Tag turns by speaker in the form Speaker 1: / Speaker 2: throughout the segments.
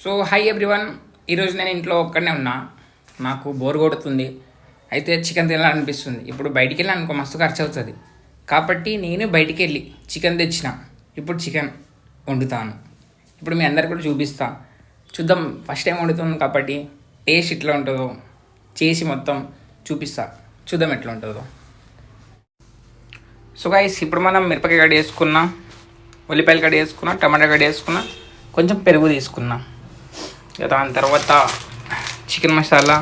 Speaker 1: So hi everyone, ఈరోజు నేను ఇంట్లో ఒక్కడనే ఉన్నా. నాకు బోర్ కొడుతుంది, అయితే చికెన్ తినాలనిపిస్తుంది. ఇప్పుడు బయటికి వెళ్ళి అనుకో మస్తు ఖర్చు అవుతుంది, కాబట్టి నేను బయటికి వెళ్ళి చికెన్ తెచ్చిన. ఇప్పుడు చికెన్ వండుతాను. ఇప్పుడు మీ అందరికి కూడా చూపిస్తా. చూద్దాం, ఫస్ట్ టైం వండుతున్నాను కాబట్టి టేస్ట్ ఎట్లా ఉంటుందో చేసి మొత్తం చూపిస్తా. చూద్దాం ఎట్లా ఉంటుందో. సో గైస్, ఇప్పుడు మనం మిరపకాయ కట్ చేసుకున్నాం, ఉల్లిపాయలు కట్ చేసుకున్నాం, టమాటా కట్ చేసుకున్నాం, కొంచెం పెరుగు తీసుకున్నాం. దాని తర్వాత చికెన్ మసాలా,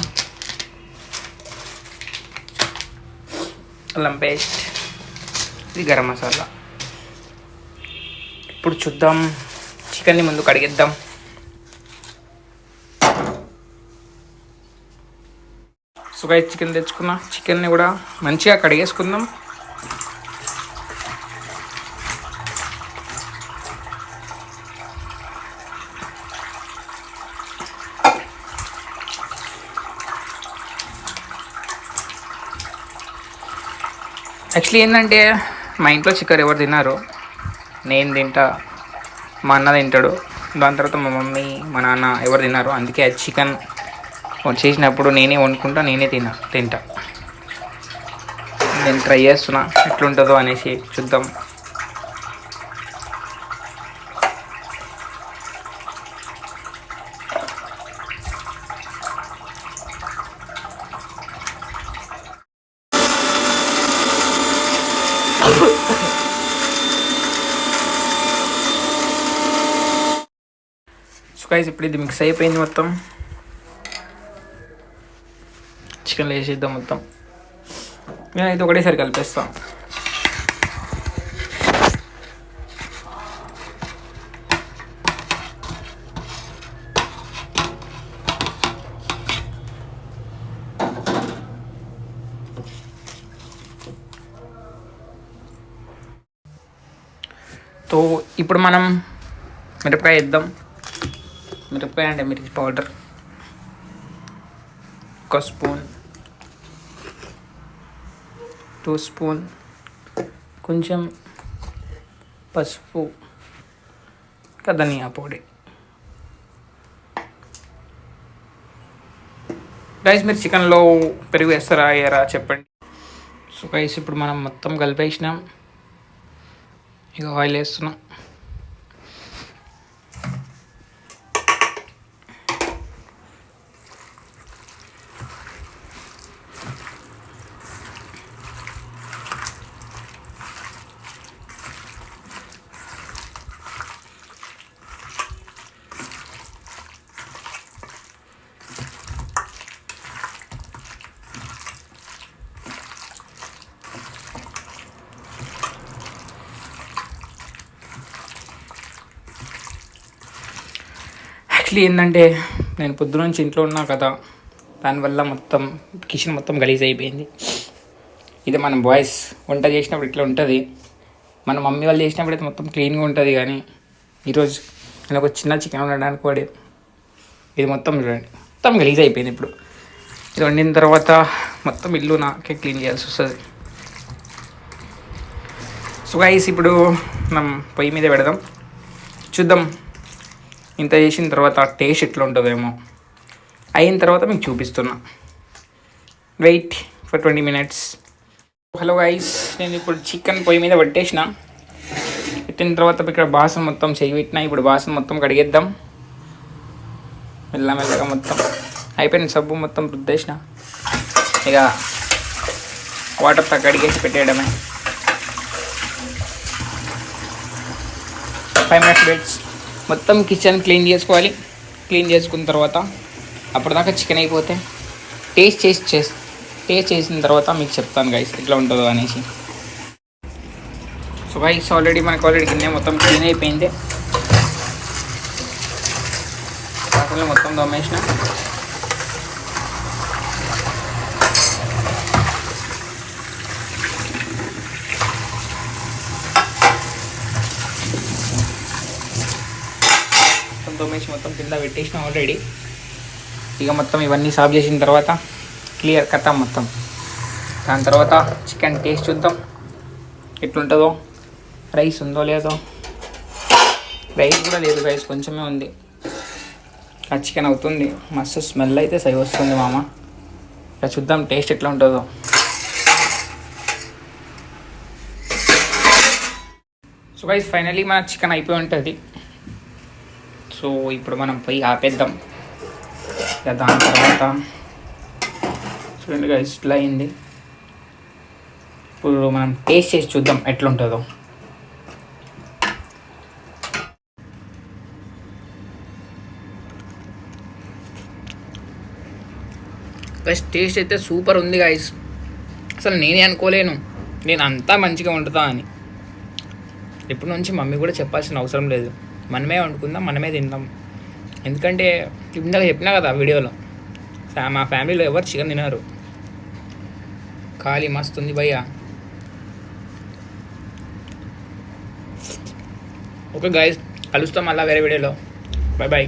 Speaker 1: అల్లం పేస్ట్, ఇది గరం మసాలా. ఇప్పుడు చూద్దాం, చికెన్ని ముందు కడిగిద్దాం. సుగా చికెన్ తెచ్చుకున్నా, చికెన్ని కూడా మంచిగా కడిగేసుకుందాం. యాక్చువల్లీ ఏంటంటే మా ఇంట్లో చికెన్ ఎవరు తిన్నారు, నేను తింటా, మా అన్న తింటాడు, దాని తర్వాత మా మమ్మీ మా నాన్న ఎవరు తిన్నారు. అందుకే చికెన్ చేసినప్పుడు నేనే వండుకుంటా, నేనే తింటా. నేను ట్రై చేస్తున్నా ఎట్లుంటుందో అనేసి, చూద్దాం. సో గైస్, ఇప్పుడు ఇది మిక్స్ అయిపోయింది మొత్తం. చికెన్లో వేసేద్దాం మొత్తం. నేనైతే ఒకటేసారి కలిపేస్తాను. సో ఇప్పుడు మనం మిరపకాయ వేద్దాం. మిరపకాయ అంటే మిర్చి పౌడర్ 1 స్పూన్, 2 స్పూన్, కొంచెం పసుపు, ధనియా పొడి. గైస్, మీరు చికెన్లో పెరుగు వేస్తారా వేయరా చెప్పండి. సో గైస్, ఇప్పుడు మనం మొత్తం కలిపేసినాం. ఇక ఆయిల్ వేస్తున్నాం. యాక్చువల్లీ ఏంటంటే నేను పొద్దు నుంచి ఇంట్లో ఉన్నా కదా, దానివల్ల మొత్తం కిచెన్ మొత్తం గలీజ్ అయిపోయింది. ఇది మన బాయ్స్ వంట చేసినప్పుడు ఇట్లా ఉంటుంది, మన మమ్మీ వాళ్ళు చేసినప్పుడు అయితే మొత్తం క్లీన్గా ఉంటుంది. కానీ ఈరోజు నేను ఒక చిన్న చికెన్ వండడానికి కూడా ఇది మొత్తం చూడండి, మొత్తం గలీజ్ అయిపోయింది. ఇప్పుడు ఇది వండిన తర్వాత మొత్తం ఇల్లు నాకే క్లీన్ చేయాల్సి వస్తుంది. సో గైస్, ఇప్పుడు మనం పొయ్యి మీద పెడదాం, చూద్దాం. ఇంత చేసిన తర్వాత టేస్ట్ ఎట్లా ఉంటుందేమో. అయిన తర్వాత మీకు చూపిస్తున్నా. Wait for 20 minutes. Hello guys, నేను ఇప్పుడు చికెన్ పొయ్యి మీద పెట్టేసిన తర్వాత ఇక్కడ బాసన మొత్తం చేయి పెట్టినా. ఇప్పుడు బాసన మొత్తం కడిగేద్దాం మెల్లమెల్లగా. మొత్తం అయిపోయిన సబ్బు మొత్తం రుద్దేసిన. ఇక వాటర్తో కడిగేసి పెట్టేయడమే. 5 minutes వెయిట్స్. మొత్తం కిచెన్ క్లీన్ చేసుకోవాలి. క్లీన్ చేసుకున్న తర్వాత అప్పటిదాకా చికెన్ అయిపోతే టేస్ట్ చేసిన తర్వాత మీకు చెప్తాను గైస్ ఎట్లా ఉంటుందో అనేసి. సో గైస్, ఆల్రెడీ గిన్నె మొత్తం క్లీన్ అయిపోయింది. అసలు మొత్తం దమ్మేసిన. తోమేసి మొత్తం కింద పెట్టేసిన ఆల్రెడీ. ఇక మొత్తం ఇవన్నీ సాఫ్ చేసిన తర్వాత క్లియర్ కథ మొత్తం. దాని తర్వాత చికెన్ టేస్ట్ చూద్దాం ఎట్లుంటుందో. రైస్ ఉందో లేదో, రైస్ కూడా లేదు గైస్, కొంచెమే ఉంది. ఆ చికెన్ అవుతుంది. మస్తు స్మెల్ అయితే సై వస్తుంది మామ. ఇక చూద్దాం టేస్ట్ ఎట్లా ఉంటుందో. సో గైస్ ఫైనలీ మన చికెన్ అయిపోయి ఉంటుంది. సో ఇప్పుడు మనం పోయి ఆపేద్దాం. ఇక దాని తర్వాత చూడండి గైస్ ఇట్లా అయింది. ఇప్పుడు మనం టేస్ట్ చేసి చూద్దాం ఎట్లుంటుందో. గైస్ టేస్ట్ అయితే సూపర్ ఉంది గైస్. అసలు నేనే అనుకోలేను నేను అంతా మంచిగా వండుతా అని. ఇప్పటి నుంచి మమ్మీ కూడా చెప్పాల్సిన అవసరం లేదు. మనమే వండుకుందాం, మనమే తిందాం. ఎందుకంటే ఇందాక చెప్పినా కదా వీడియోలో, మా ఫ్యామిలీలో ఎవరు చికెన్ తినరు. ఖాళీ మస్తు ఉంది భయ్యా. ఓకే గైస్, కలుస్తాం మళ్ళీ వేరే వీడియోలో. Bye bye.